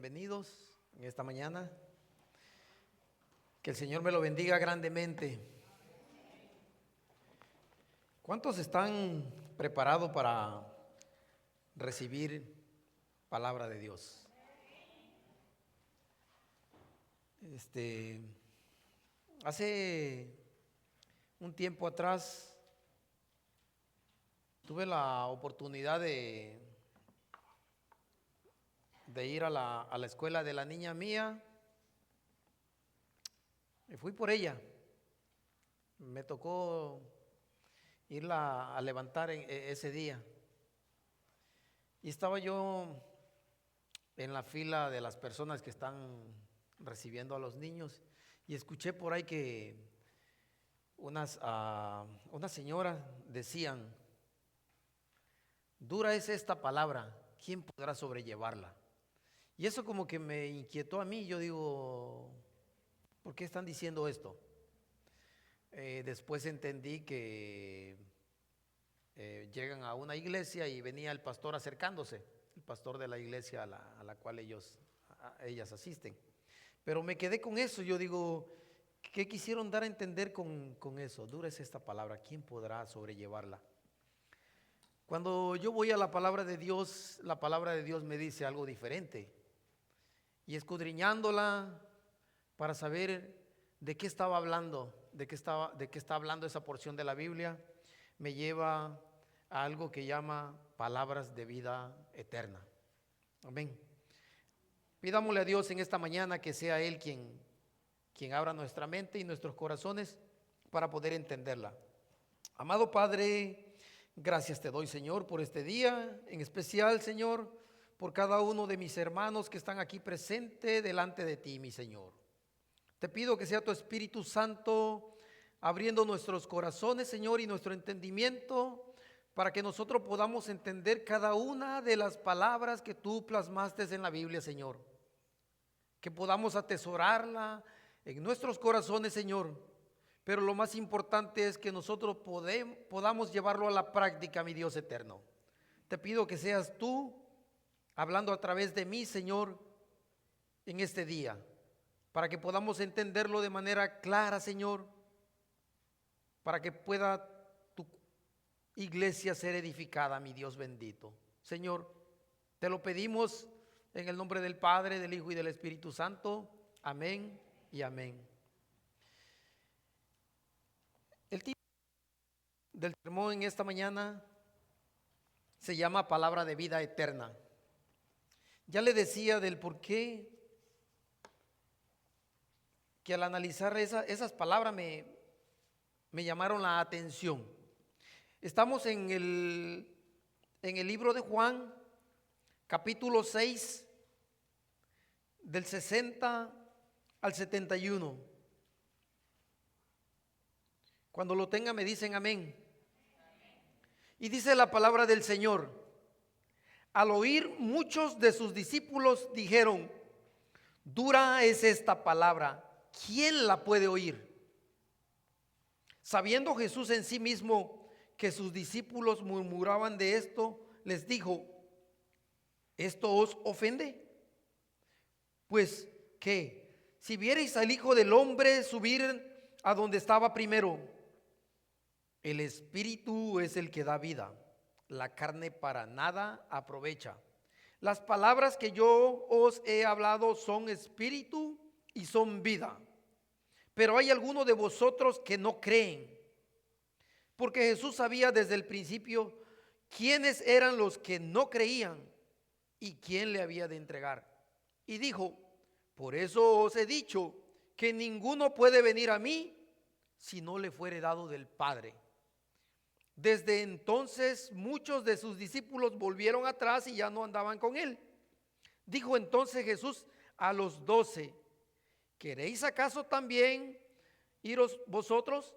Bienvenidos en esta mañana. Que el Señor me lo bendiga grandemente. ¿Cuántos están preparados para recibir palabra de Dios? Hace un tiempo atrás tuve la oportunidad de ir a la escuela de la niña mía. Y fui por ella. Me tocó irla a levantar ese día. Y estaba yo en la fila de las personas que están recibiendo a los niños y escuché por ahí que unas señoras decían: dura es esta palabra, ¿quién podrá sobrellevarla? Y eso como que me inquietó a mí. Yo digo, ¿por qué están diciendo esto? Después entendí que llegan a una iglesia y venía el pastor acercándose, el pastor de la iglesia a la cual ellas asisten. Pero me quedé con eso. Yo digo, ¿qué quisieron dar a entender con eso? Dura es esta palabra, ¿quién podrá sobrellevarla? Cuando yo voy a la palabra de Dios me dice algo diferente. Y escudriñándola para saber de qué estaba hablando, de qué está hablando esa porción de la Biblia, me lleva a algo que llama palabras de vida eterna. Amén. Pidámosle a Dios en esta mañana que sea Él quien abra nuestra mente y nuestros corazones para poder entenderla. Amado Padre, gracias te doy, Señor, por este día, en especial, Señor, por cada uno de mis hermanos que están aquí presentes delante de ti, mi Señor. Te pido que sea tu Espíritu Santo abriendo nuestros corazones, Señor, y nuestro entendimiento, para que nosotros podamos entender cada una de las palabras que tú plasmaste en la Biblia, Señor. Que podamos atesorarla en nuestros corazones, Señor. Pero lo más importante es que nosotros podamos llevarlo a la práctica, mi Dios eterno. Te pido que seas tú hablando a través de mí, Señor, en este día, para que podamos entenderlo de manera clara, Señor, para que pueda tu iglesia ser edificada, mi Dios bendito. Señor, te lo pedimos en el nombre del Padre, del Hijo y del Espíritu Santo. Amén y amén. El título del sermón en esta mañana se llama Palabra de Vida Eterna. Ya le decía del por qué que al analizar esas palabras me llamaron la atención. Estamos en el libro de Juan, capítulo 6, del 60 al 71. Cuando lo tengan me dicen amén. Y dice la palabra del Señor: al oír muchos de sus discípulos dijeron: dura es esta palabra, ¿quién la puede oír? Sabiendo Jesús en sí mismo que sus discípulos murmuraban de esto, les dijo: ¿esto os ofende? Pues, ¿qué? Si viereis al Hijo del Hombre subir a donde estaba primero. El Espíritu es el que da vida, la carne para nada aprovecha. Las palabras que yo os he hablado son espíritu y son vida. Pero hay algunos de vosotros que no creen. Porque Jesús sabía desde el principio quiénes eran los que no creían y quién le había de entregar. Y dijo: por eso os he dicho que ninguno puede venir a mí si no le fuere dado del Padre. Desde entonces muchos de sus discípulos volvieron atrás y ya no andaban con él. Dijo entonces Jesús a los 12: ¿queréis acaso también iros vosotros?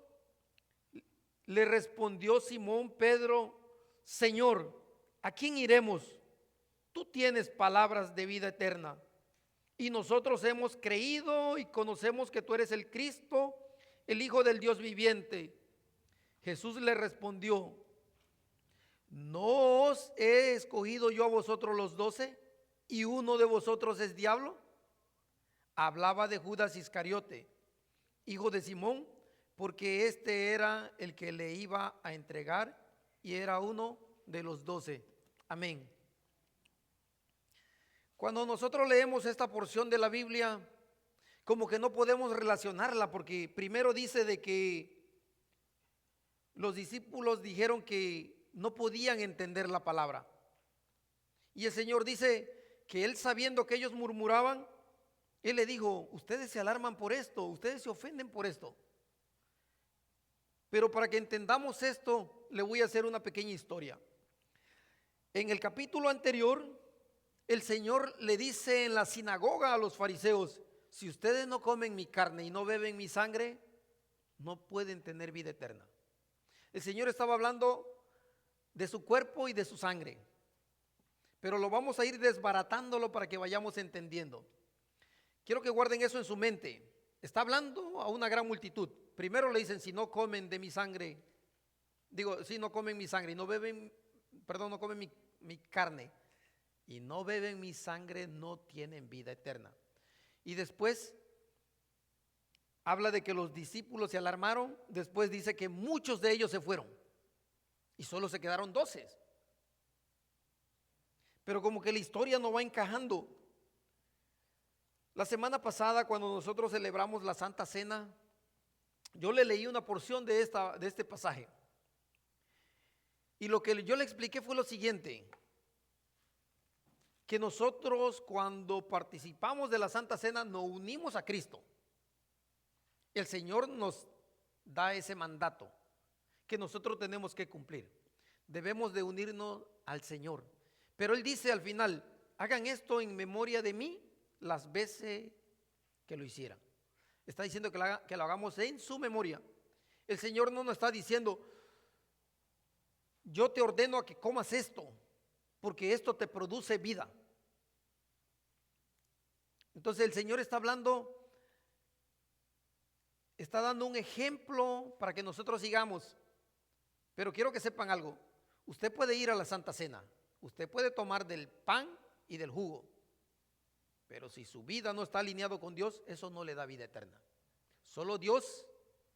Le respondió Simón Pedro: Señor, ¿a quién iremos? Tú tienes palabras de vida eterna, y nosotros hemos creído y conocemos que tú eres el Cristo, el Hijo del Dios viviente. Jesús le respondió: ¿no os he escogido yo a vosotros los 12? ¿y uno de vosotros es diablo? Hablaba de Judas Iscariote, hijo de Simón, porque este era el que le iba a entregar y era uno de los 12. Amén. Cuando nosotros leemos esta porción de la Biblia, como que no podemos relacionarla, porque primero dice de que los discípulos dijeron que no podían entender la palabra. Y el Señor dice que Él, sabiendo que ellos murmuraban, Él le dijo: ustedes se alarman por esto, ustedes se ofenden por esto. Pero para que entendamos esto, le voy a hacer una pequeña historia. En el capítulo anterior, el Señor le dice en la sinagoga a los fariseos: si ustedes no comen mi carne y no beben mi sangre, no pueden tener vida eterna. El Señor estaba hablando de su cuerpo y de su sangre, pero lo vamos a ir desbaratándolo para que vayamos entendiendo. Quiero que guarden eso en su mente. Está hablando a una gran multitud. Primero le dicen: si no comen de mi sangre, si no comen mi sangre y no beben, no comen mi carne y no beben mi sangre, no tienen vida eterna. Y después habla de que los discípulos se alarmaron. Después dice que muchos de ellos se fueron y solo se quedaron 12. Pero como que la historia no va encajando. La semana pasada, cuando nosotros celebramos la Santa Cena, yo le leí una porción de este pasaje. Y lo que yo le expliqué fue lo siguiente: que nosotros, cuando participamos de la Santa Cena, nos unimos a Cristo. El Señor nos da ese mandato que nosotros tenemos que cumplir. Debemos de unirnos al Señor. Pero Él dice al final: hagan esto en memoria de mí las veces que lo hicieran. Está diciendo que lo hagamos en su memoria. El Señor no nos está diciendo: yo te ordeno a que comas esto, porque esto te produce vida. Entonces el Señor está hablando, está dando un ejemplo para que nosotros sigamos. Pero quiero que sepan algo: usted puede ir a la Santa Cena, usted puede tomar del pan y del jugo, pero si su vida no está alineado con Dios, eso no le da vida eterna. Solo Dios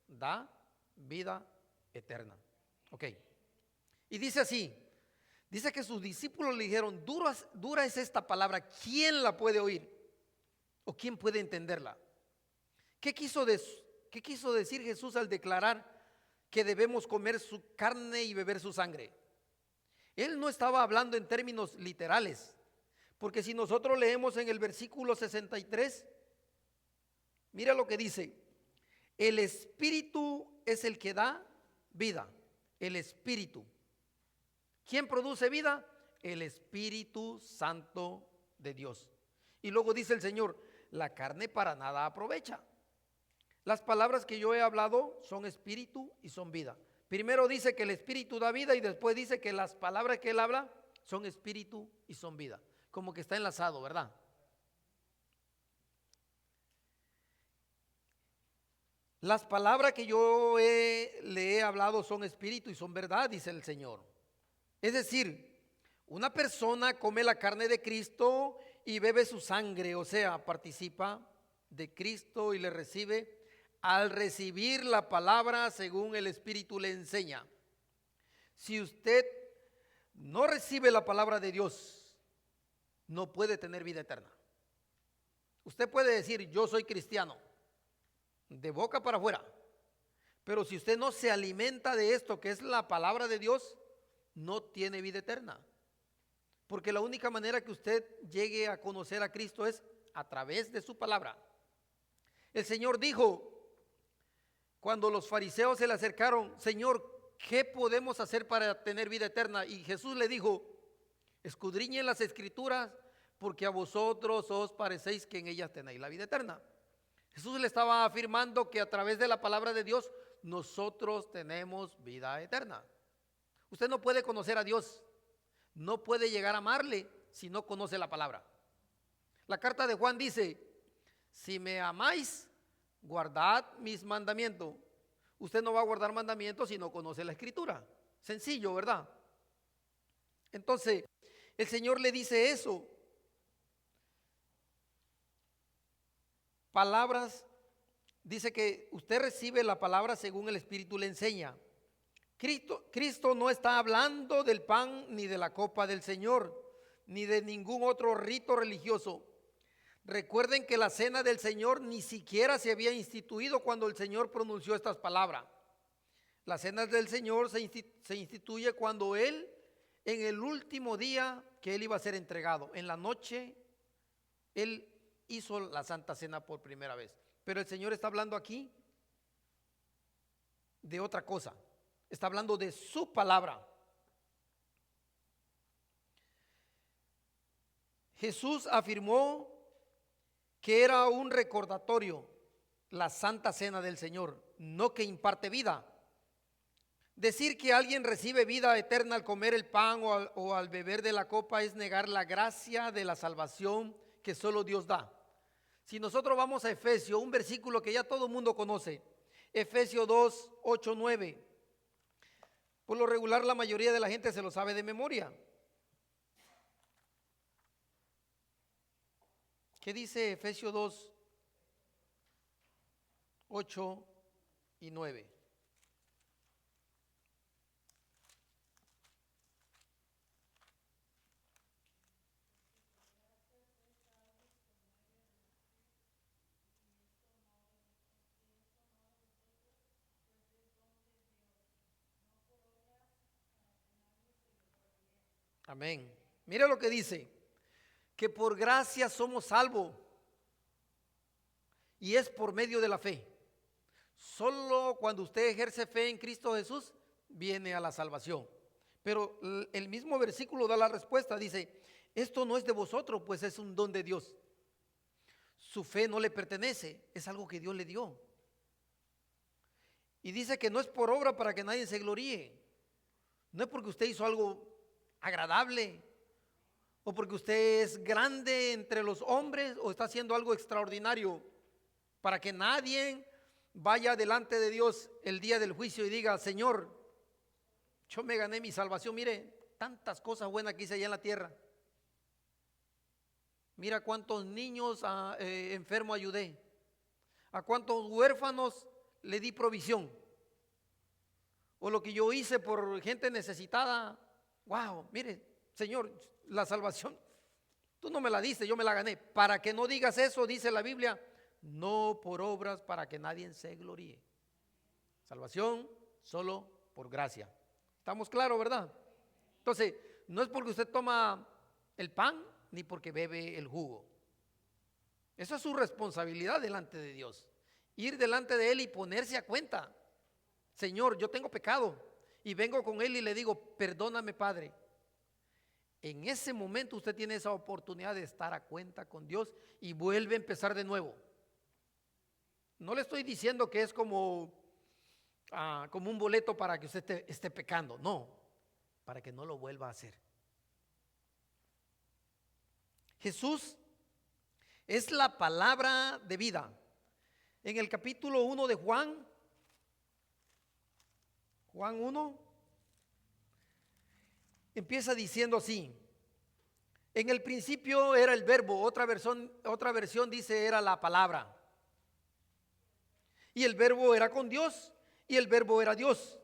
da vida eterna. Ok. Y dice así, dice que sus discípulos le dijeron: dura es esta palabra, ¿quién la puede oír? ¿O quién puede entenderla? ¿Qué quiso decir Jesús al declarar que debemos comer su carne y beber su sangre? Él no estaba hablando en términos literales, porque si nosotros leemos en el versículo 63, mira lo que dice: el Espíritu es el que da vida. El Espíritu. ¿Quién produce vida? El Espíritu Santo de Dios. Y luego dice el Señor: la carne para nada aprovecha. Las palabras que yo he hablado son espíritu y son vida. Primero dice que el Espíritu da vida y después dice que las palabras que Él habla son espíritu y son vida. Como que está enlazado, ¿verdad? Las palabras que yo le he hablado son espíritu y son verdad, dice el Señor. Es decir, una persona come la carne de Cristo y bebe su sangre, o sea, participa de Cristo y le recibe al recibir la palabra según el Espíritu le enseña. Si usted no recibe la palabra de Dios, no puede tener vida eterna. Usted puede decir: yo soy cristiano, de boca para afuera, pero si usted no se alimenta de esto que es la palabra de Dios, no tiene vida eterna. Porque la única manera que usted llegue a conocer a Cristo es a través de su palabra. El Señor dijo, cuando los fariseos se le acercaron: Señor, ¿qué podemos hacer para tener vida eterna? Y Jesús le dijo: escudriñen las Escrituras, porque a vosotros os parecéis que en ellas tenéis la vida eterna. Jesús le estaba afirmando que a través de la palabra de Dios nosotros tenemos vida eterna. Usted no puede conocer a Dios, no puede llegar a amarle si no conoce la palabra. La carta de Juan dice: si me amáis, guardad mis mandamientos. Usted no va a guardar mandamientos si no conoce la Escritura. Sencillo, ¿verdad? Entonces, el Señor le dice eso. palabras, dice que usted recibe la palabra según el Espíritu le enseña. Cristo no está hablando del pan ni de la copa del Señor, ni de ningún otro rito religioso. Recuerden que la cena del Señor ni siquiera se había instituido cuando el Señor pronunció estas palabras. La cena del Señor se instituye cuando Él, en el último día que Él iba a ser entregado, en la noche, Él hizo la Santa Cena por primera vez. Pero el Señor está hablando aquí de otra cosa. Está hablando de su palabra. Jesús afirmó que era un recordatorio, la Santa Cena del Señor, no que imparte vida. Decir que alguien recibe vida eterna al comer el pan o al beber de la copa es negar la gracia de la salvación que solo Dios da. Si nosotros vamos a Efesios, un versículo que ya todo el mundo conoce, Efesios 2, 8, 9. Por lo regular la mayoría de la gente se lo sabe de memoria. ¿Qué dice Efesios 2, 8 y 9? Amén. Mira lo que dice, que por gracia somos salvos y es por medio de la fe. Solo cuando usted ejerce fe en Cristo Jesús viene a la salvación. Pero el mismo versículo da la respuesta, dice, esto no es de vosotros, pues es un don de Dios. Su fe no le pertenece, es algo que Dios le dio. Y dice que no es por obra para que nadie se gloríe. No es porque usted hizo algo agradable o porque usted es grande entre los hombres o está haciendo algo extraordinario para que nadie vaya delante de Dios el día del juicio y diga, Señor, yo me gané mi salvación, mire tantas cosas buenas que hice allá en la tierra, mira cuántos niños enfermos ayudé, a cuántos huérfanos le di provisión, o lo que yo hice por gente necesitada. Wow, mire, Señor, la salvación, tú no me la diste, yo me la gané. Para que no digas eso, dice la Biblia, no por obras para que nadie se gloríe. Salvación solo por gracia. ¿Estamos claros, verdad? Entonces, no es porque usted toma el pan ni porque bebe el jugo. Esa es su responsabilidad delante de Dios. Ir delante de Él y ponerse a cuenta. Señor, yo tengo pecado. Y vengo con Él y le digo, perdóname, Padre. En ese momento usted tiene esa oportunidad de estar a cuenta con Dios y vuelve a empezar de nuevo. No le estoy diciendo que es como un boleto para que usted esté pecando. No, para que no lo vuelva a hacer. Jesús es la palabra de vida. En el capítulo 1 de Juan 1, empieza diciendo así, en el principio era el verbo, otra versión dice era la palabra. Y el verbo era con Dios y el verbo era Dios.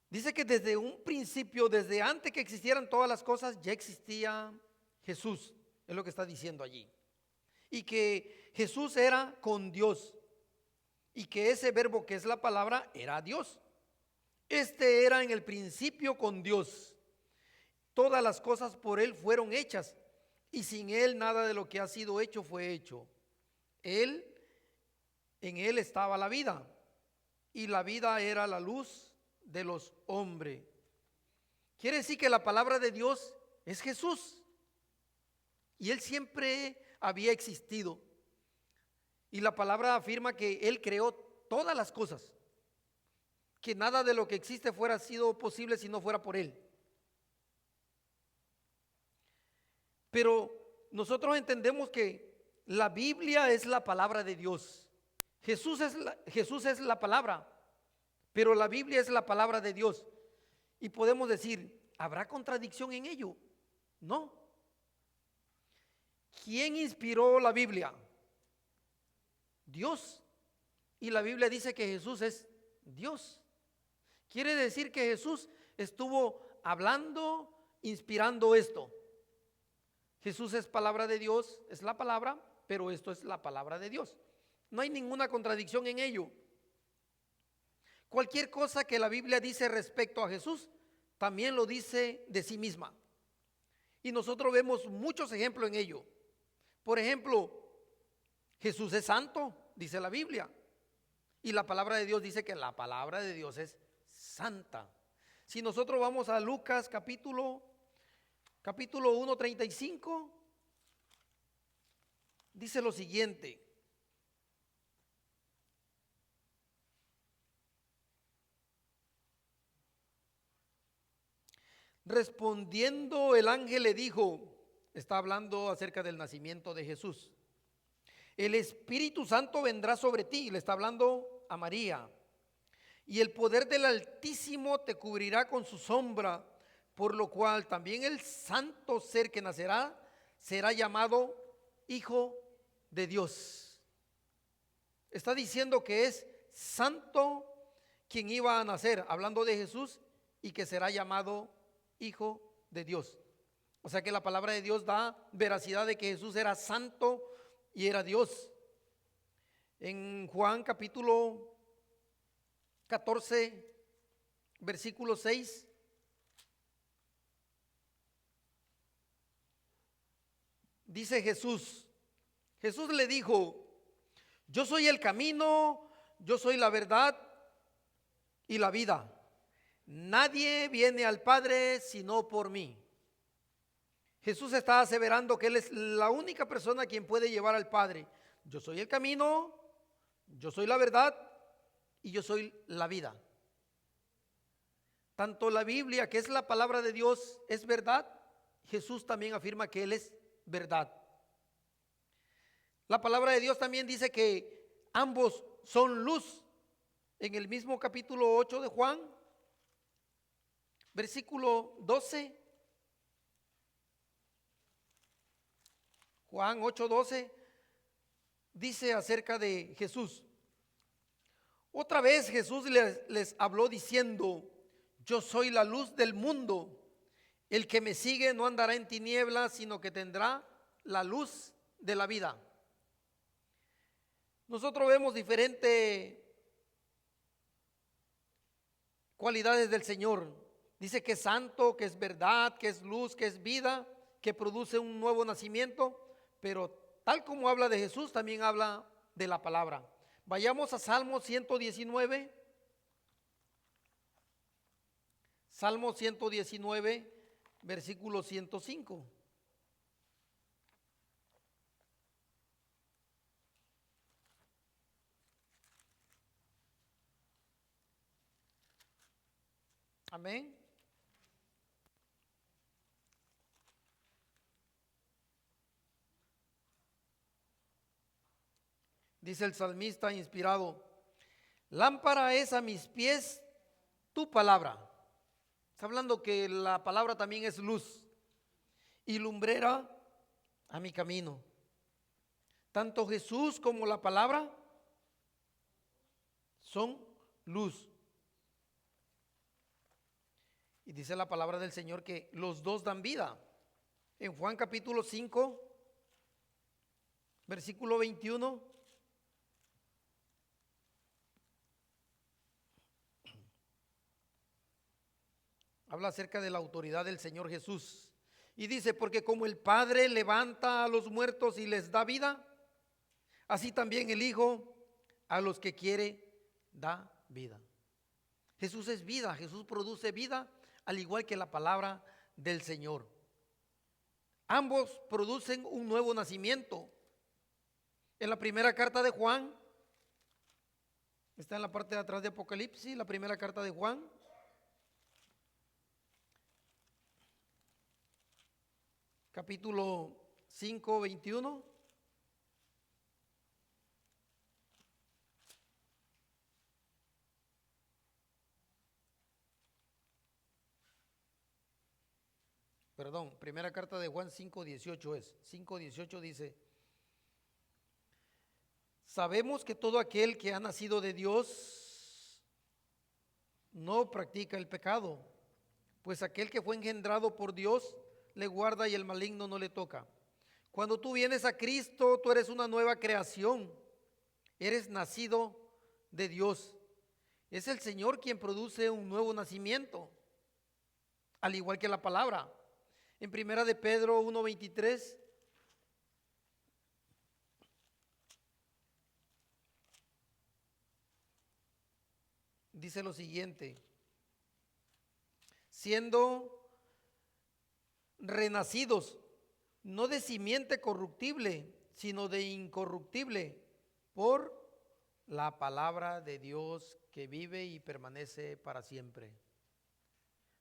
Dice que desde un principio, desde antes que existieran todas las cosas, ya existía Jesús, es lo que está diciendo allí. Y que Jesús era con Dios. Y que ese verbo que es la palabra era Dios. Este era en el principio con Dios. Todas las cosas por Él fueron hechas y sin Él nada de lo que ha sido hecho fue hecho. En Él estaba la vida y la vida era la luz de los hombres. Quiere decir que la palabra de Dios es Jesús y Él siempre había existido. Y la palabra afirma que Él creó todas las cosas, que nada de lo que existe fuera sido posible si no fuera por Él. Pero nosotros entendemos que la Biblia es la palabra de Dios. Jesús es la palabra, pero la Biblia es la palabra de Dios. Y podemos decir, ¿habrá contradicción en ello? No. ¿Quién inspiró la Biblia? Dios. Y la Biblia dice que Jesús es Dios. Quiere decir que Jesús estuvo hablando, inspirando esto. Jesús es palabra de Dios, es la palabra, pero esto es la palabra de Dios. No hay ninguna contradicción en ello. Cualquier cosa que la Biblia dice respecto a Jesús, también lo dice de sí misma. Y nosotros vemos muchos ejemplos en ello. Por ejemplo, Jesús es santo, dice la Biblia. Y la palabra de Dios dice que la palabra de Dios es santa. Si nosotros vamos a Lucas capítulo 1:35, dice lo siguiente. Respondiendo el ángel le dijo, está hablando acerca del nacimiento de Jesús. El Espíritu Santo vendrá sobre ti, le está hablando a María. Y el poder del Altísimo te cubrirá con su sombra, por lo cual también el santo ser que nacerá será llamado Hijo de Dios. Está diciendo que es santo quien iba a nacer, hablando de Jesús, y que será llamado Hijo de Dios. O sea que la palabra de Dios da veracidad de que Jesús era santo y era Dios. En Juan capítulo 14, versículo 6, dice Jesús le dijo, yo soy el camino, yo soy la verdad y la vida. Nadie viene al Padre sino por mí. Jesús está aseverando que Él es la única persona quien puede llevar al Padre. Yo soy el camino, yo soy la verdad y yo soy la vida. Tanto la Biblia, que es la palabra de Dios, es verdad. Jesús también afirma que Él es verdad. La palabra de Dios también dice que ambos son luz. En el mismo capítulo 8 de Juan, versículo 12. Juan 8:12 dice acerca de Jesús. Otra vez Jesús les habló diciendo, yo soy la luz del mundo. El que me sigue no andará en tinieblas, sino que tendrá la luz de la vida. Nosotros vemos diferentes cualidades del Señor. Dice que es santo, que es verdad, que es luz, que es vida, que produce un nuevo nacimiento. Pero tal como habla de Jesús, también habla de la palabra. Vayamos a Salmo 119. Salmo 119, versículo 105. Amén. Dice el salmista inspirado, lámpara es a mis pies tu palabra. Está hablando que la palabra también es luz y lumbrera a mi camino. Tanto Jesús como la palabra son luz. Y dice la palabra del Señor que los dos dan vida. En Juan capítulo 5, versículo 21. Habla acerca de la autoridad del Señor Jesús. Y dice, porque como el Padre levanta a los muertos y les da vida, así también el Hijo a los que quiere da vida. Jesús es vida, Jesús produce vida, al igual que la palabra del Señor. Ambos producen un nuevo nacimiento. En la primera carta de Juan, está en la parte de atrás de Apocalipsis, la primera carta de Juan, capítulo 5, 21. Perdón, primera carta de Juan 5:18 es. 5:18 dice, Sabemos que todo aquel que ha nacido de Dios no practica el pecado, pues aquel que fue engendrado por Dios le guarda y el maligno no le toca. Cuando tú vienes a Cristo, tú eres una nueva creación, eres nacido de Dios. Es el Señor quien produce un nuevo nacimiento, al igual que la palabra. En primera de Pedro 1:23 dice lo siguiente: siendo renacidos, no de simiente corruptible, sino de incorruptible, por la palabra de Dios que vive y permanece para siempre.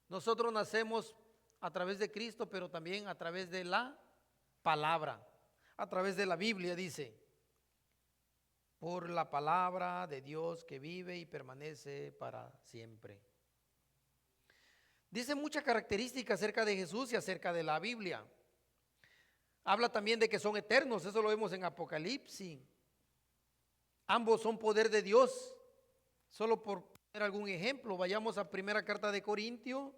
Nosotros nacemos a través de Cristo, pero también a través de la palabra, a través de la Biblia, dice, por la palabra de Dios que vive y permanece para siempre. Dice muchas características acerca de Jesús y acerca de la Biblia. Habla también de que son eternos, eso lo vemos en Apocalipsis. Ambos son poder de Dios. Solo por poner algún ejemplo, vayamos a primera carta de Corintios.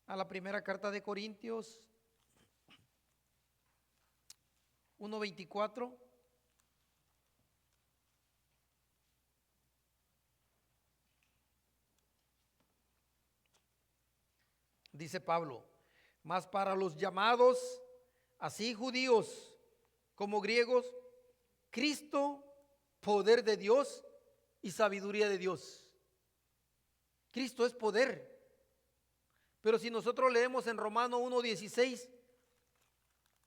A la primera carta de Corintios 1:24. Dice Pablo: mas para los llamados, así judíos como griegos, Cristo, poder de Dios y sabiduría de Dios. Cristo es poder. Pero si nosotros leemos en Romanos 1:16,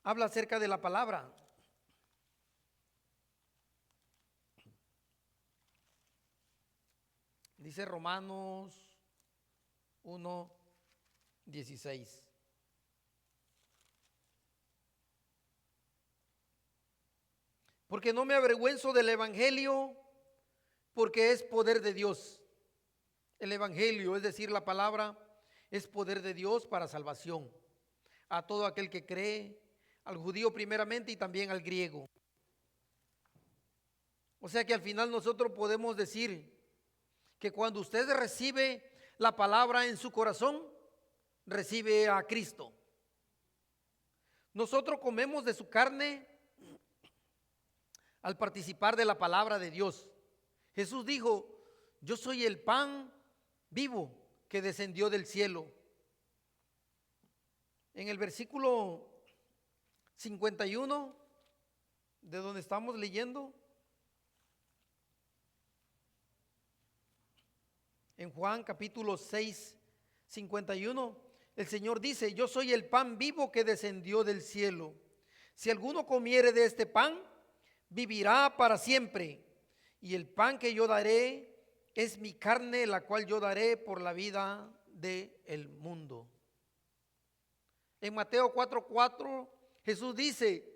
habla acerca de la palabra. Dice Romanos 1:16. Porque no me avergüenzo del evangelio, porque es poder de Dios. El evangelio, es decir, la palabra, es poder de Dios para salvación a todo aquel que cree, al judío primeramente y también al griego. O sea que al final nosotros podemos decir que cuando usted recibe la palabra en su corazón, recibe a Cristo. Nosotros comemos de su carne al participar de la palabra de Dios. Jesús dijo: yo soy el pan vivo que descendió del cielo. En el versículo 51, de donde estamos leyendo, en Juan capítulo 6, 51, el Señor dice: yo soy el pan vivo que descendió del cielo. Si alguno comiere de este pan, vivirá para siempre. Y el pan que yo daré es mi carne, la cual yo daré por la vida del mundo. En Mateo 4:4, Jesús dice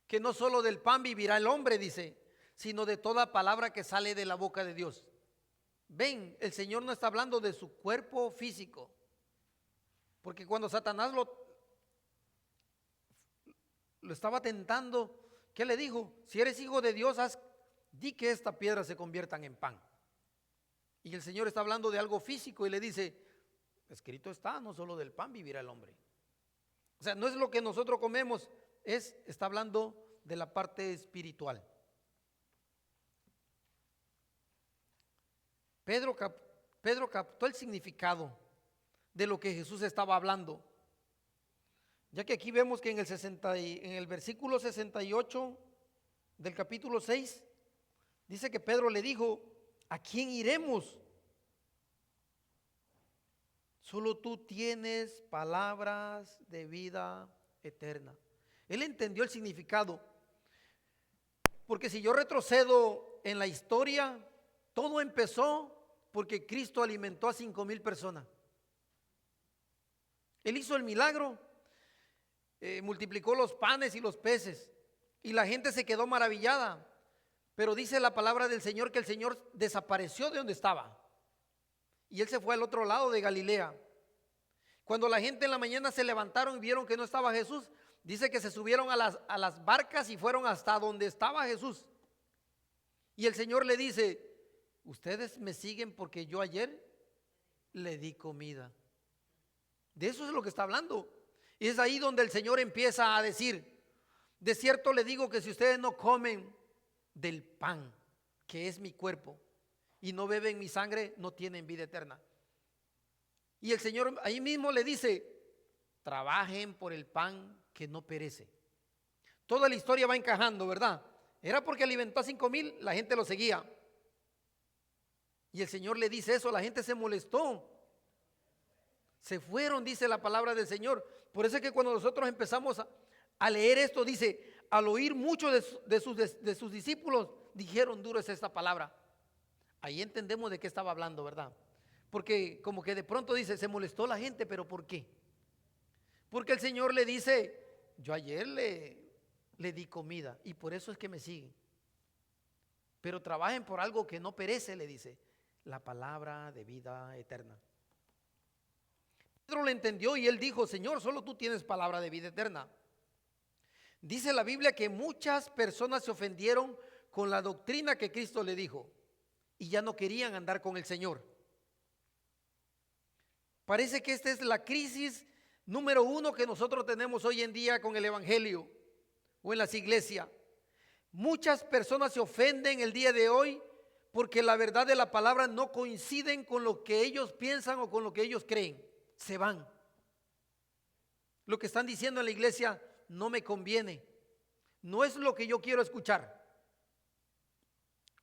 que no solo del pan vivirá el hombre, dice, sino de toda palabra que sale de la boca de Dios. Ven, el Señor no está hablando de su cuerpo físico, porque cuando Satanás lo estaba tentando, ¿qué le dijo? Si eres hijo de Dios, di que esta piedra se conviertan en pan. Y el Señor está hablando de algo físico y le dice: escrito está, no solo del pan vivirá el hombre. O sea, no es lo que nosotros comemos, está hablando de la parte espiritual. Pedro captó el significado de lo que Jesús estaba hablando, ya que aquí vemos que en el versículo 68 del capítulo 6, dice que Pedro le dijo: ¿a quién iremos? Solo tú tienes palabras de vida eterna. Él entendió el significado, porque si yo retrocedo en la historia, todo empezó porque Cristo alimentó a 5,000 personas. Él hizo el milagro, multiplicó los panes y los peces, y la gente se quedó maravillada. Pero dice la palabra del Señor que el Señor desapareció de donde estaba y Él se fue al otro lado de Galilea. Cuando la gente en la mañana se levantaron y vieron que no estaba Jesús, Dice que se subieron a las barcas y fueron hasta donde estaba Jesús. Y el Señor le dice, ustedes me siguen porque yo ayer le di comida. De eso es lo que está hablando. Y es ahí donde el Señor empieza a decir, de cierto le digo que si ustedes no comen del pan, que es mi cuerpo, y no beben mi sangre, no tienen vida eterna. Y el Señor ahí mismo le dice, trabajen por el pan que no perece. Toda la historia va encajando, ¿verdad? Era porque alimentó a 5,000, la gente lo seguía. Y el Señor le dice eso, la gente se molestó. Se fueron, dice la palabra del Señor. Por eso es que cuando nosotros empezamos a leer esto, dice, al oír muchos de sus discípulos, dijeron, duro es esta palabra. Ahí entendemos de qué estaba hablando, ¿verdad? Porque como que de pronto dice, se molestó la gente, pero ¿por qué? Porque el Señor le dice, yo ayer le di comida y por eso es que me siguen. Pero trabajen por algo que no perece, le dice, la palabra de vida eterna. Pedro le entendió y él dijo, Señor, solo tú tienes palabra de vida eterna. Dice la Biblia que muchas personas se ofendieron con la doctrina que Cristo le dijo y ya no querían andar con el Señor. Parece que esta es la crisis número 1 que nosotros tenemos hoy en día con el Evangelio o en las iglesias. Muchas personas se ofenden el día de hoy porque la verdad de la palabra no coinciden con lo que ellos piensan o con lo que ellos creen. Se van. Lo que están diciendo en la iglesia no me conviene. No es lo que yo quiero escuchar.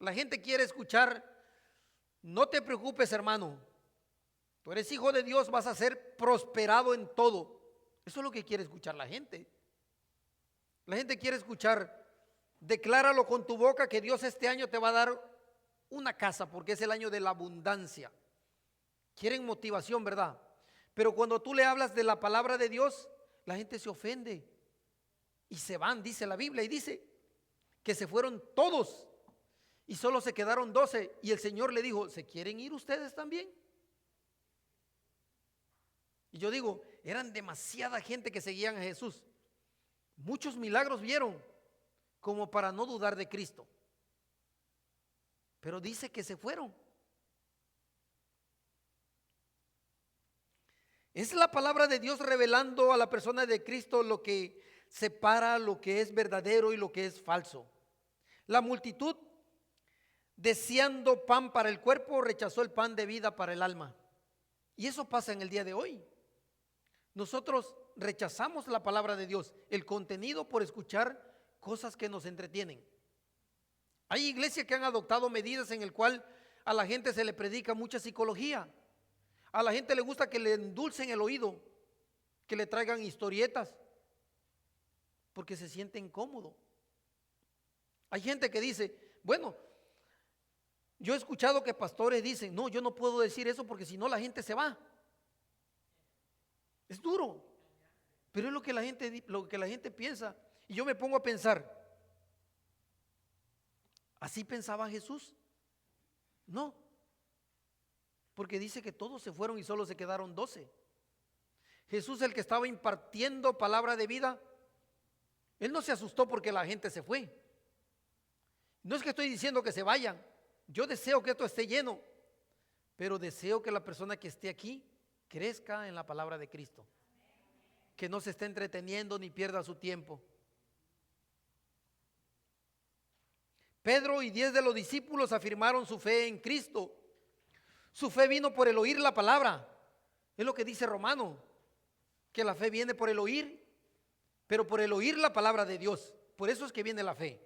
La gente quiere escuchar, no te preocupes, hermano. Tú eres hijo de Dios, vas a ser prosperado en todo. Eso es lo que quiere escuchar la gente. La gente quiere escuchar, decláralo con tu boca que Dios este año te va a dar una casa porque es el año de la abundancia. Quieren motivación, ¿verdad? Pero cuando tú le hablas de la palabra de Dios, la gente se ofende y se van, dice la Biblia, y dice que se fueron todos y solo se quedaron 12. Y el Señor le dijo, ¿se quieren ir ustedes también? Y yo digo, eran demasiada gente que seguían a Jesús. Muchos milagros vieron como para no dudar de Cristo. Pero dice que se fueron. Es la palabra de Dios revelando a la persona de Cristo lo que separa lo que es verdadero y lo que es falso. La multitud, deseando pan para el cuerpo, rechazó el pan de vida para el alma. Y eso pasa en el día de hoy. Nosotros rechazamos la palabra de Dios, el contenido, por escuchar cosas que nos entretienen. Hay iglesias que han adoptado medidas en el cual a la gente se le predica mucha psicología. A la gente le gusta que le endulcen el oído, que le traigan historietas, porque se siente incómodo. Hay gente que dice, bueno, yo he escuchado que pastores dicen, no, yo no puedo decir eso porque si no la gente se va. Es duro, pero es lo que la gente piensa. Y yo me pongo a pensar, ¿así pensaba Jesús? No, porque dice que todos se fueron y solo se quedaron 12. Jesús, el que estaba impartiendo palabra de vida, él no se asustó porque la gente se fue. No es que estoy diciendo que se vayan, yo deseo que esto esté lleno, pero deseo que la persona que esté aquí crezca en la palabra de Cristo, que no se esté entreteniendo ni pierda su tiempo. Pedro y 10 de los discípulos afirmaron su fe en Cristo. Su fe vino por el oír la palabra. Es lo que dice Romano, que la fe viene por el oír, pero por el oír la palabra de Dios. Por eso es que viene la fe.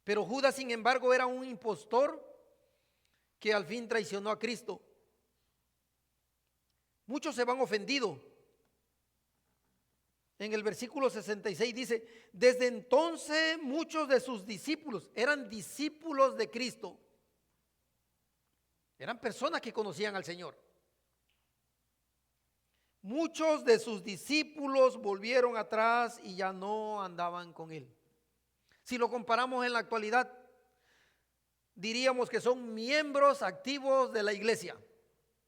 Pero Judas, sin embargo, era un impostor que al fin traicionó a Cristo. Muchos se van ofendidos. En el versículo 66 dice, desde entonces muchos de sus discípulos eran discípulos de Cristo. Eran personas que conocían al Señor. Muchos de sus discípulos volvieron atrás y ya no andaban con él. Si lo comparamos en la actualidad, diríamos que son miembros activos de la iglesia.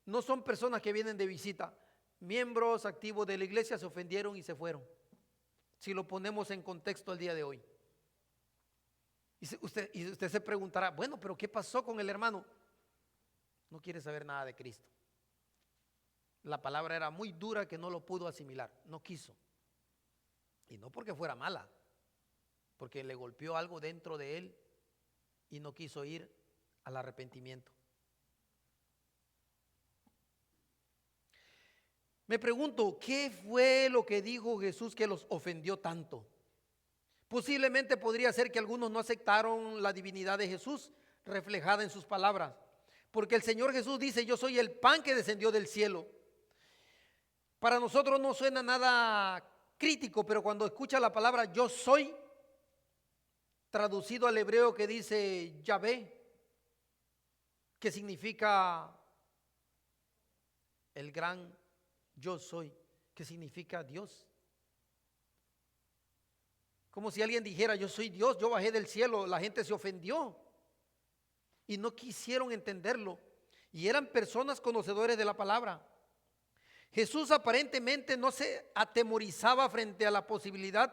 No son personas que vienen de visita. Miembros activos de la iglesia se ofendieron y se fueron. si lo ponemos en contexto el día de hoy. Y usted se preguntará, bueno, pero ¿qué pasó con el hermano? No quiere saber nada de Cristo. La palabra era muy dura que no lo pudo asimilar, no quiso. Y no porque fuera mala, porque le golpeó algo dentro de él y no quiso ir al arrepentimiento. Me pregunto, ¿qué fue lo que dijo Jesús que los ofendió tanto? Posiblemente podría ser que algunos no aceptaron la divinidad de Jesús reflejada en sus palabras, porque el Señor Jesús dice, yo soy el pan que descendió del cielo. Para nosotros no suena nada crítico, pero cuando escucha la palabra yo soy, traducido al hebreo que dice Yahvé, que significa el gran yo soy, que significa Dios. Como si alguien dijera, yo soy Dios, yo bajé del cielo. La gente se ofendió y no quisieron entenderlo. Y eran personas conocedores de la palabra. Jesús aparentemente no se atemorizaba frente a la posibilidad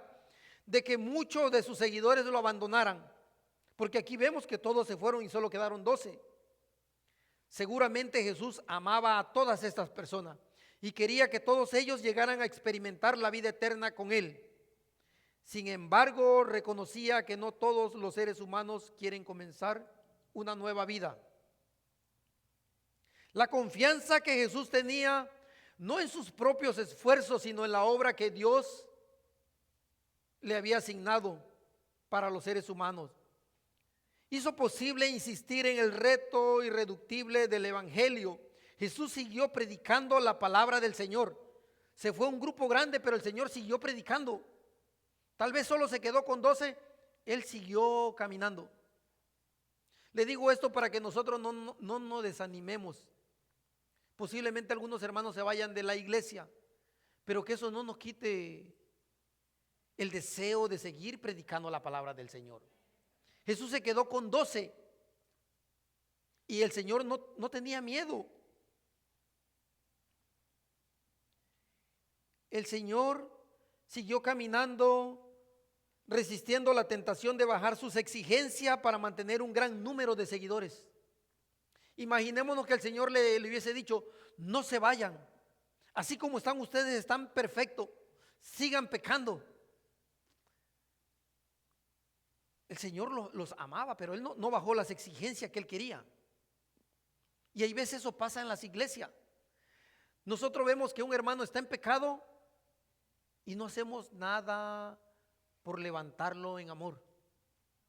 de que muchos de sus seguidores lo abandonaran, porque aquí vemos que todos se fueron y solo quedaron 12. Seguramente Jesús amaba a todas estas personas y quería que todos ellos llegaran a experimentar la vida eterna con Él. Sin embargo, reconocía que no todos los seres humanos quieren comenzar una nueva vida. La confianza que Jesús tenía no en sus propios esfuerzos, sino en la obra que Dios le había asignado para los seres humanos, hizo posible insistir en el reto irreductible del evangelio. Jesús siguió predicando la palabra del Señor. Se fue un grupo grande, pero el Señor siguió predicando. Tal vez solo se quedó con 12, Él siguió caminando. Le digo esto para que nosotros no nos desanimemos. Posiblemente algunos hermanos se vayan de la iglesia, pero que eso no nos quite el deseo de seguir predicando la palabra del Señor. Jesús se quedó con 12 y el Señor no tenía miedo. El Señor siguió caminando, resistiendo la tentación de bajar sus exigencias para mantener un gran número de seguidores. Imaginémonos que el Señor le hubiese dicho, no se vayan, así como están ustedes, están perfectos, sigan pecando. El Señor los amaba, pero Él no bajó las exigencias que Él quería. Y hay veces eso pasa en las iglesias. Nosotros vemos que un hermano está en pecado y no hacemos nada por levantarlo en amor.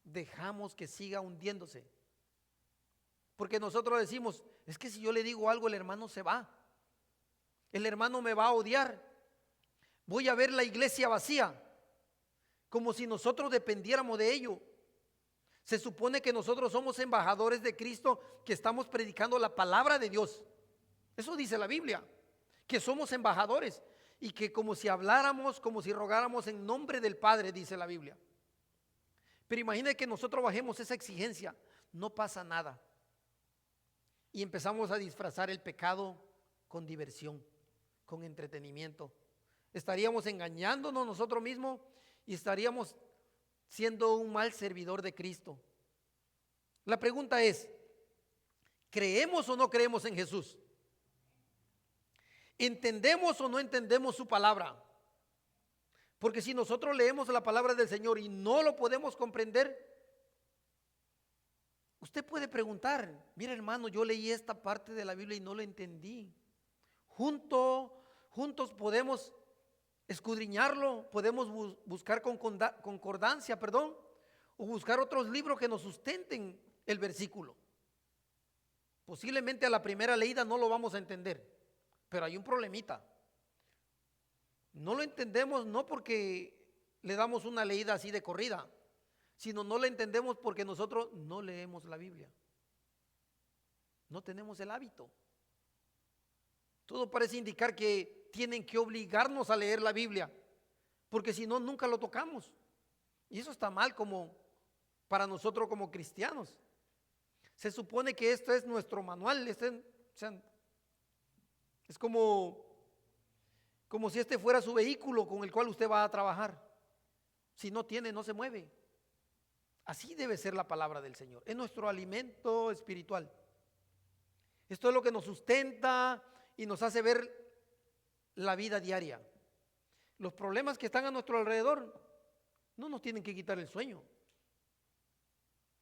Dejamos que siga hundiéndose. Porque nosotros decimos, es que si yo le digo algo el hermano se va. El hermano me va a odiar. Voy a ver la iglesia vacía. Como si nosotros dependiéramos de ello. Se supone que nosotros somos embajadores de Cristo, que estamos predicando la palabra de Dios. Eso dice la Biblia, que somos embajadores y que como si habláramos, como si rogáramos en nombre del Padre, dice la Biblia. Pero imagine que nosotros bajemos esa exigencia, no pasa nada. Y empezamos a disfrazar el pecado con diversión, con entretenimiento. Estaríamos engañándonos nosotros mismos y estaríamos siendo un mal servidor de Cristo. La pregunta es, ¿creemos o no creemos en Jesús? ¿Entendemos o no entendemos su palabra? Porque si nosotros leemos la palabra del Señor y no lo podemos comprender, usted puede preguntar, mira hermano, yo leí esta parte de la Biblia y no lo entendí. Juntos podemos escudriñarlo, podemos buscar concordancia, o buscar otros libros que nos sustenten el versículo. Posiblemente a la primera leída no lo vamos a entender, pero hay un problemita. No lo entendemos no porque le damos una leída así de corrida, sino no lo entendemos porque nosotros no leemos la Biblia. No tenemos el hábito. Todo parece indicar que tienen que obligarnos a leer la Biblia, porque si no, nunca lo tocamos. Y eso está mal como para nosotros como cristianos. Se supone que esto es nuestro manual, es como si este fuera su vehículo con el cual usted va a trabajar. Si no tiene, no se mueve. Así debe ser la palabra del Señor. Es nuestro alimento espiritual. Esto es lo que nos sustenta y nos hace ver la vida diaria. Los problemas que están a nuestro alrededor no nos tienen que quitar el sueño.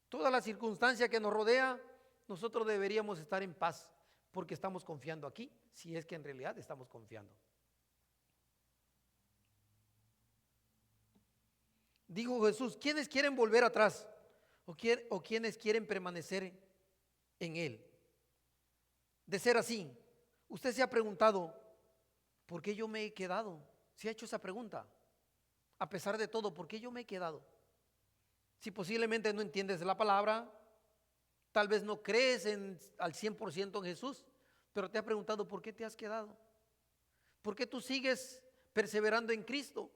Toda la circunstancia que nos rodea, nosotros deberíamos estar en paz porque estamos confiando aquí, si es que en realidad estamos confiando. Dijo Jesús, ¿quiénes quieren volver atrás? ¿O quiénes quieren permanecer en Él? De ser así, usted se ha preguntado, ¿por qué yo me he quedado? ¿Se ha hecho esa pregunta? A pesar de todo, ¿por qué yo me he quedado? Si posiblemente no entiendes la palabra, tal vez no crees al 100% en Jesús, pero te has preguntado, ¿por qué te has quedado? ¿Por qué tú sigues perseverando en Cristo?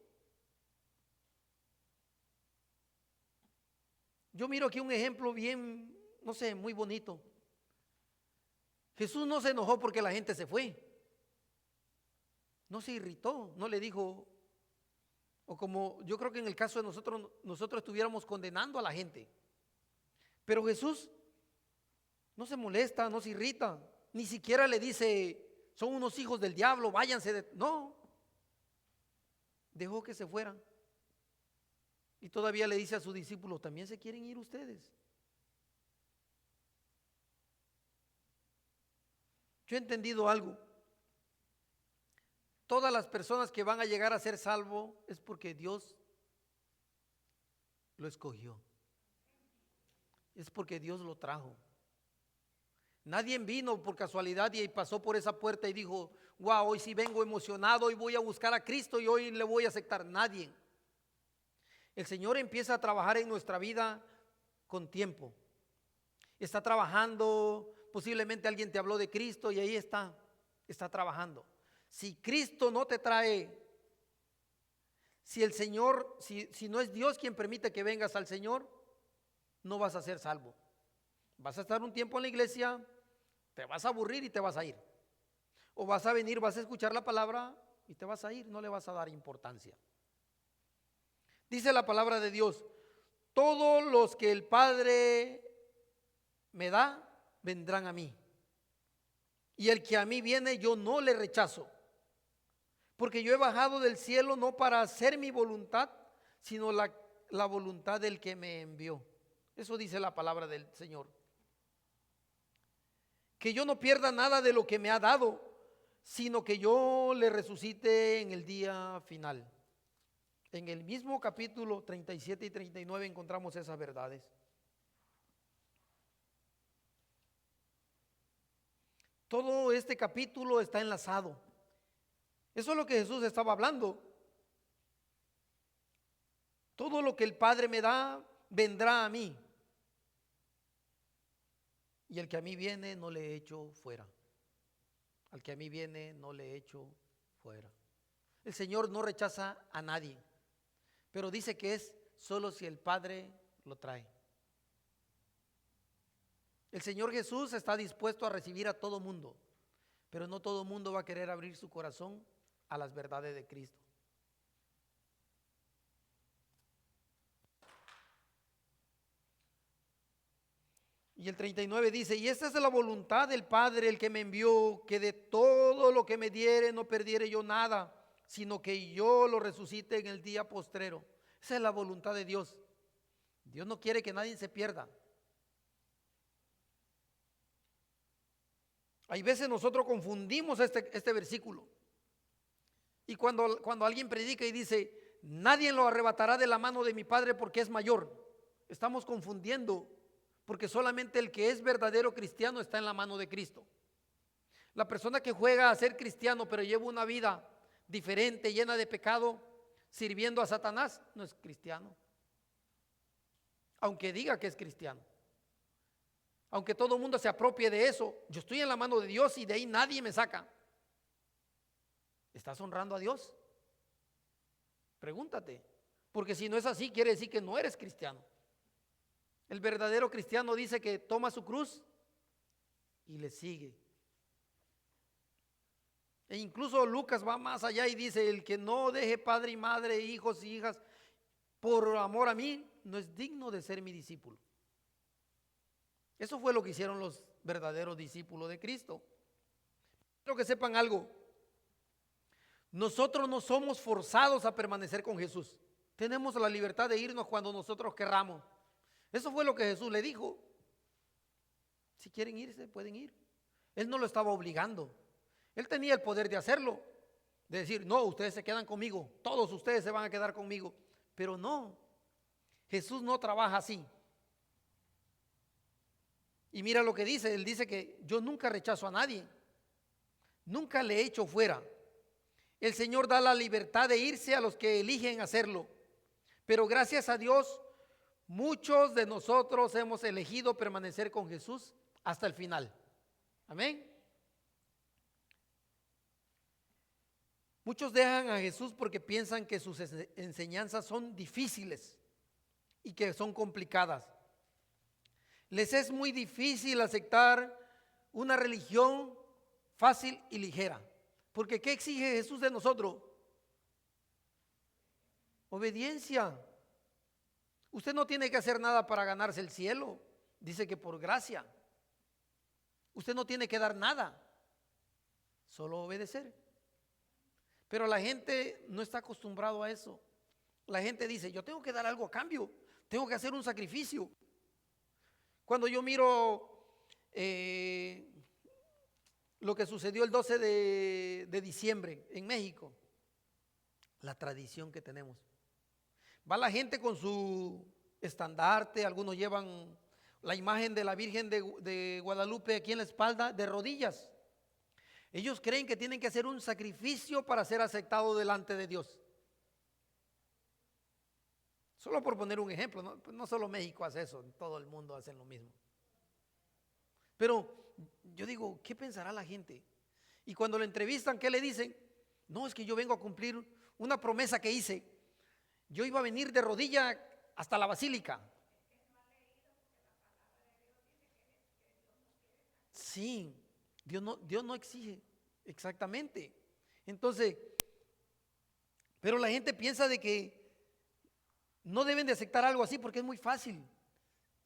Yo miro aquí un ejemplo bien, no sé, muy bonito. Jesús no se enojó porque la gente se fue. No se irritó, no le dijo, o como yo creo que en el caso de nosotros estuviéramos condenando a la gente. Pero Jesús no se molesta, no se irrita, ni siquiera le dice, son unos hijos del diablo, váyanse. No, dejó que se fueran. Y todavía le dice a sus discípulos, ¿también se quieren ir ustedes? Yo he entendido algo. Todas las personas que van a llegar a ser salvos es porque Dios lo escogió. Es porque Dios lo trajo. Nadie vino por casualidad y pasó por esa puerta y dijo, wow, hoy sí vengo emocionado, hoy voy a buscar a Cristo y hoy le voy a aceptar. Nadie. El Señor empieza a trabajar en nuestra vida con tiempo. Está trabajando, posiblemente alguien te habló de Cristo y ahí está trabajando. Si Cristo no te trae, si el Señor, si no es Dios quien permite que vengas al Señor, no vas a ser salvo. Vas a estar un tiempo en la iglesia, te vas a aburrir y te vas a ir. O vas a venir, vas a escuchar la palabra y te vas a ir, no le vas a dar importancia. Dice la palabra de Dios, todos los que el Padre me da, vendrán a mí. Y el que a mí viene, yo no le rechazo. Porque yo he bajado del cielo no para hacer mi voluntad, sino la voluntad del que me envió. Eso dice la palabra del Señor. Que yo no pierda nada de lo que me ha dado, sino que yo le resucite en el día final. En el mismo capítulo 37 y 39 encontramos esas verdades. Todo este capítulo está enlazado. Eso es lo que Jesús estaba hablando. Todo lo que el Padre me da, vendrá a mí. Y el que a mí viene, no le echo fuera. Al que a mí viene, no le echo fuera. El Señor no rechaza a nadie, pero dice que es solo si el Padre lo trae. El Señor Jesús está dispuesto a recibir a todo mundo, pero no todo mundo va a querer abrir su corazón a las verdades de Cristo. Y el 39 dice, y esta es la voluntad del Padre, el que me envió, que de todo lo que me diere no perdiere yo nada, sino que yo lo resucite en el día postrero. Esa es la voluntad de Dios. Dios no quiere que nadie se pierda. Hay veces nosotros confundimos este versículo. Y cuando alguien predica y dice, nadie lo arrebatará de la mano de mi Padre porque es mayor, estamos confundiendo, porque solamente el que es verdadero cristiano está en la mano de Cristo. La persona que juega a ser cristiano pero lleva una vida diferente, llena de pecado, sirviendo a Satanás, no es cristiano. Aunque diga que es cristiano. Aunque todo el mundo se apropie de eso, yo estoy en la mano de Dios y de ahí nadie me saca. ¿Estás honrando a Dios? Pregúntate, porque si no es así, quiere decir que no eres cristiano. El verdadero cristiano dice que toma su cruz y le sigue. E incluso Lucas va más allá y dice, el que no deje padre y madre, hijos y hijas, por amor a mí, no es digno de ser mi discípulo. Eso fue lo que hicieron los verdaderos discípulos de Cristo. Quiero que sepan algo. Nosotros no somos forzados a permanecer con Jesús. Tenemos la libertad de irnos cuando nosotros querramos. Eso fue lo que Jesús le dijo. Si quieren irse, pueden ir. Él no lo estaba obligando. Él tenía el poder de hacerlo. De decir, no, ustedes se quedan conmigo. Todos ustedes se van a quedar conmigo. Pero no. Jesús no trabaja así. Y mira lo que dice. Él dice que yo nunca rechazo a nadie. Nunca le echo fuera. El Señor da la libertad de irse a los que eligen hacerlo. Pero gracias a Dios, muchos de nosotros hemos elegido permanecer con Jesús hasta el final. Amén. Muchos dejan a Jesús porque piensan que sus enseñanzas son difíciles y que son complicadas. Les es muy difícil aceptar una religión fácil y ligera. Porque ¿qué exige Jesús de nosotros? Obediencia. Usted no tiene que hacer nada para ganarse el cielo. Dice que por gracia. Usted no tiene que dar nada, solo obedecer. Pero la gente no está acostumbrado a eso. La gente dice, yo tengo que dar algo a cambio, tengo que hacer un sacrificio. Cuando yo miro lo que sucedió el 12 de diciembre en México, la tradición que tenemos. Va la gente con su estandarte, algunos llevan la imagen de la Virgen de Guadalupe aquí en la espalda, de rodillas. Ellos creen que tienen que hacer un sacrificio para ser aceptados delante de Dios. Solo por poner un ejemplo, no solo México hace eso, todo el mundo hace lo mismo. Pero yo digo, ¿qué pensará la gente? Y cuando lo entrevistan, ¿qué le dicen? No, es que yo vengo a cumplir una promesa que hice. Yo iba a venir de rodilla hasta la basílica. Sí, Dios no exige, exactamente. Entonces, pero la gente piensa de que no deben de aceptar algo así porque es muy fácil.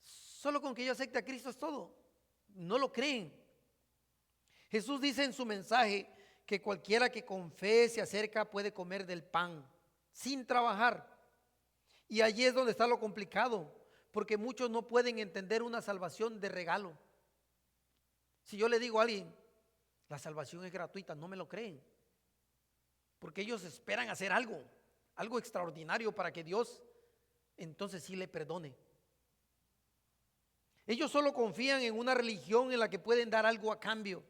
Solo con que yo acepte a Cristo es todo. No lo creen. Jesús dice en su mensaje que cualquiera que con fe se acerca puede comer del pan sin trabajar. Y allí es donde está lo complicado, porque muchos no pueden entender una salvación de regalo. Si yo le digo a alguien, la salvación es gratuita, no me lo creen. Porque ellos esperan hacer algo extraordinario para que Dios entonces sí le perdone. Ellos solo confían en una religión en la que pueden dar algo a cambio.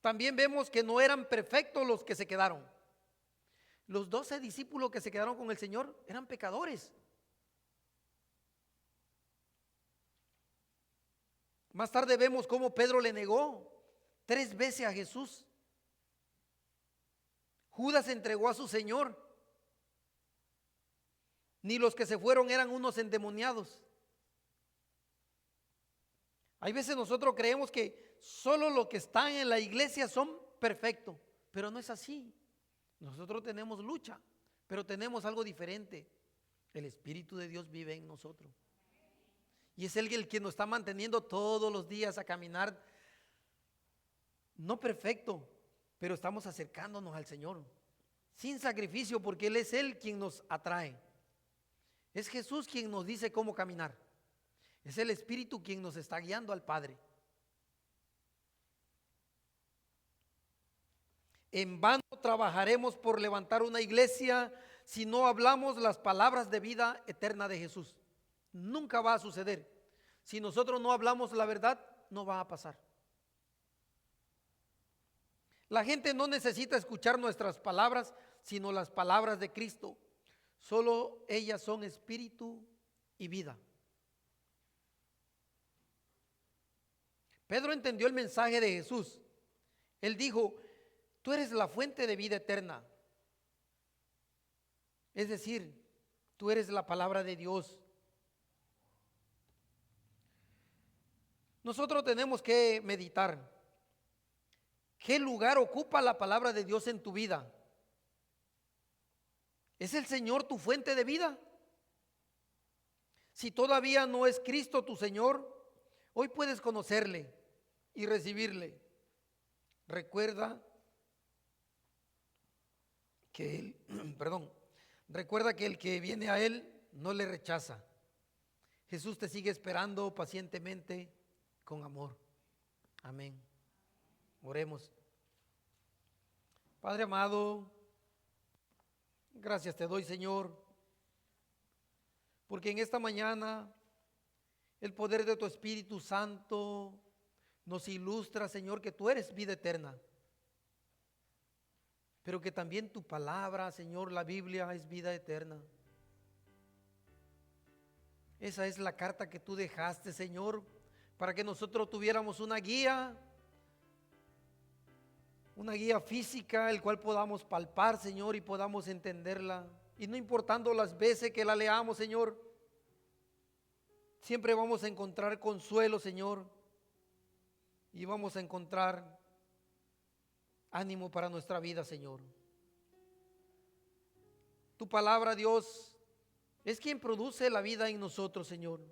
También vemos que no eran perfectos los que se quedaron. Los 12 discípulos que se quedaron con el Señor eran pecadores. Más tarde vemos cómo Pedro le negó 3 veces a Jesús. Judas entregó a su Señor. Ni los que se fueron eran unos endemoniados. Hay veces nosotros creemos que solo los que están en la iglesia son perfectos, pero no es así. Nosotros tenemos lucha, pero tenemos algo diferente. El Espíritu de Dios vive en nosotros. Y es Él el que nos está manteniendo todos los días a caminar, no perfecto, pero estamos acercándonos al Señor, sin sacrificio, porque Él es Él quien nos atrae. Es Jesús quien nos dice cómo caminar. Es el Espíritu quien nos está guiando al Padre. En vano trabajaremos por levantar una iglesia si no hablamos las palabras de vida eterna de Jesús. Nunca va a suceder. Si nosotros no hablamos la verdad, no va a pasar. La gente no necesita escuchar nuestras palabras, sino las palabras de Cristo. Solo ellas son espíritu y vida. Pedro entendió el mensaje de Jesús. Él dijo, tú eres la fuente de vida eterna. Es decir, tú eres la palabra de Dios. Nosotros tenemos que meditar. ¿Qué lugar ocupa la palabra de Dios en tu vida? ¿Es el Señor tu fuente de vida? Si todavía no es Cristo tu Señor, hoy puedes conocerle y recibirle. Recuerda que Él, recuerda que el que viene a Él no le rechaza. Jesús te sigue esperando pacientemente con amor. Amén. Oremos. Padre amado, gracias te doy, Señor, porque en esta mañana el poder de tu Espíritu Santo nos ilustra, Señor, que tú eres vida eterna, pero que también tu palabra, Señor, la Biblia es vida eterna. Esa es la carta que tú dejaste, Señor, para que nosotros tuviéramos una guía física, el cual podamos palpar, Señor, y podamos entenderla. Y no importando las veces que la leamos, Señor, siempre vamos a encontrar consuelo, Señor, y vamos a encontrar ánimo para nuestra vida, Señor. Tu palabra, Dios, es quien produce la vida en nosotros, Señor.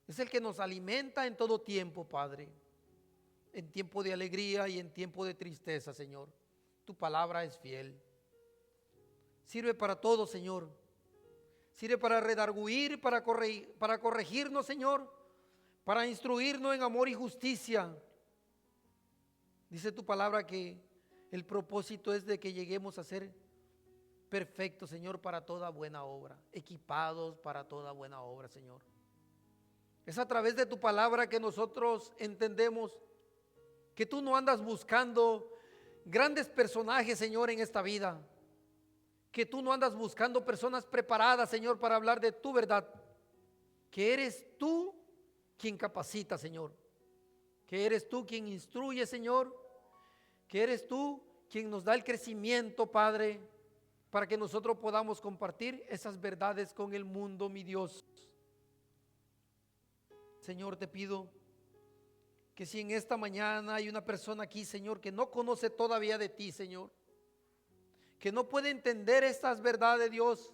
Es el que nos alimenta en todo tiempo, Padre. En tiempo de alegría y en tiempo de tristeza, Señor. Tu palabra es fiel. Sirve para todo, Señor. Sirve para redarguir, para corregirnos, Señor. Para instruirnos en amor y justicia. Dice tu palabra que el propósito es de que lleguemos a ser perfectos, Señor, para toda buena obra. Equipados para toda buena obra, Señor. Es a través de tu palabra que nosotros entendemos que tú no andas buscando grandes personajes, Señor, en esta vida. Que tú no andas buscando personas preparadas, Señor, para hablar de tu verdad. Que eres tú quien capacita, Señor. Que eres tú quien instruye, Señor. Que eres tú quien nos da el crecimiento, Padre, para que nosotros podamos compartir esas verdades con el mundo, mi Dios. Señor, te pido que si en esta mañana hay una persona aquí, Señor, que no conoce todavía de ti, Señor, que no puede entender estas verdades, Dios,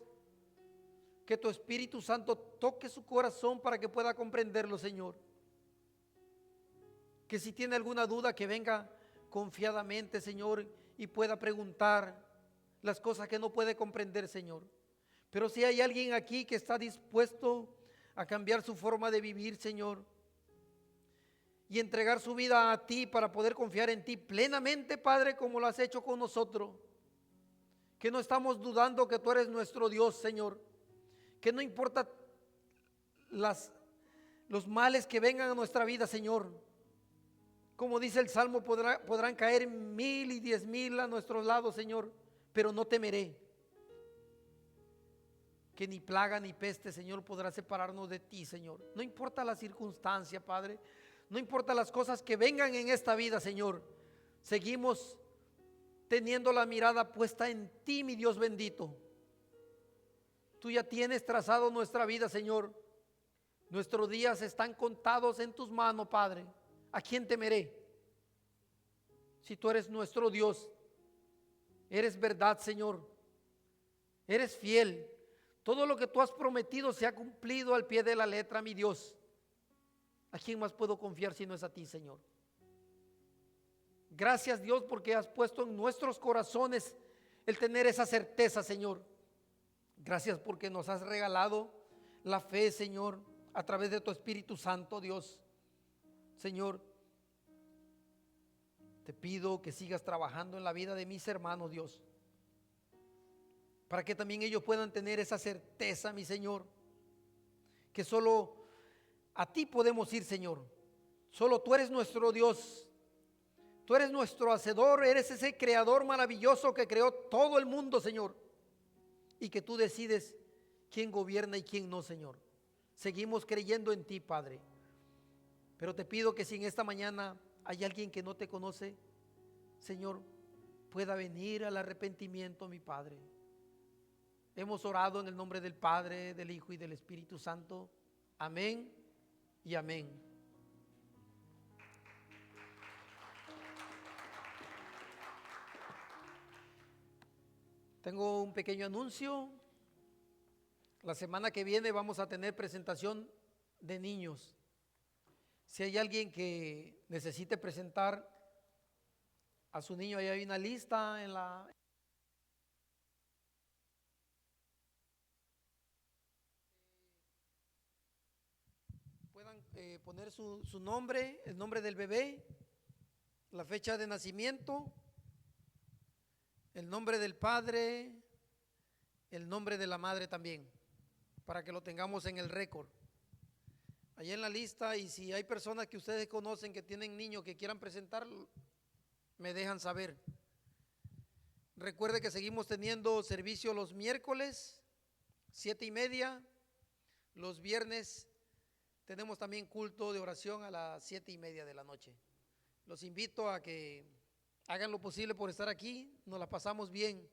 que tu Espíritu Santo toque su corazón para que pueda comprenderlo, Señor. Que si tiene alguna duda, que venga confiadamente, Señor, y pueda preguntar las cosas que no puede comprender, Señor. Pero si hay alguien aquí que está dispuesto a cambiar su forma de vivir, Señor, y entregar su vida a ti para poder confiar en ti plenamente, Padre, como lo has hecho con nosotros. Que no estamos dudando que tú eres nuestro Dios, Señor. Que no importa los males que vengan a nuestra vida, Señor. Como dice el Salmo, podrán caer 1000 y 10,000 a nuestros lados, Señor, pero no temeré. Que ni plaga ni peste, Señor, podrá separarnos de ti, Señor. No importa la circunstancia, Padre. No importa las cosas que vengan en esta vida, Señor. Seguimos teniendo la mirada puesta en ti, mi Dios bendito. Tú ya tienes trazado nuestra vida, Señor. Nuestros días están contados en tus manos, Padre. ¿A quién temeré? Si tú eres nuestro Dios, eres verdad, Señor. Eres fiel. Todo lo que tú has prometido se ha cumplido al pie de la letra, mi Dios. ¿A quién más puedo confiar si no es a ti, Señor? Gracias, Dios, porque has puesto en nuestros corazones el tener esa certeza, Señor. Gracias porque nos has regalado la fe, Señor, a través de tu Espíritu Santo, Dios. Señor, te pido que sigas trabajando en la vida de mis hermanos, Dios, para que también ellos puedan tener esa certeza, mi Señor, que solo a ti podemos ir, Señor. Solo tú eres nuestro Dios. Tú eres nuestro hacedor, eres ese creador maravilloso que creó todo el mundo, Señor. Y que tú decides quién gobierna y quién no, Señor. Seguimos creyendo en ti, Padre. Pero te pido que si en esta mañana hay alguien que no te conoce, Señor, pueda venir al arrepentimiento, mi Padre. Hemos orado en el nombre del Padre, del Hijo y del Espíritu Santo. Amén y amén. Tengo un pequeño anuncio. La semana que viene vamos a tener presentación de niños. Si hay alguien que necesite presentar a su niño, ahí hay una lista en la... Puedan poner su nombre, el nombre del bebé, la fecha de nacimiento, el nombre del padre, el nombre de la madre también, para que lo tengamos en el récord. Allá en la lista, y si hay personas que ustedes conocen que tienen niños que quieran presentar, me dejan saber. Recuerde que seguimos teniendo servicio los miércoles, 7:30. Los viernes tenemos también culto de oración a las 7:30 de la noche. Los invito a que hagan lo posible por estar aquí, nos la pasamos bien.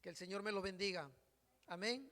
Que el Señor me los bendiga. Amén.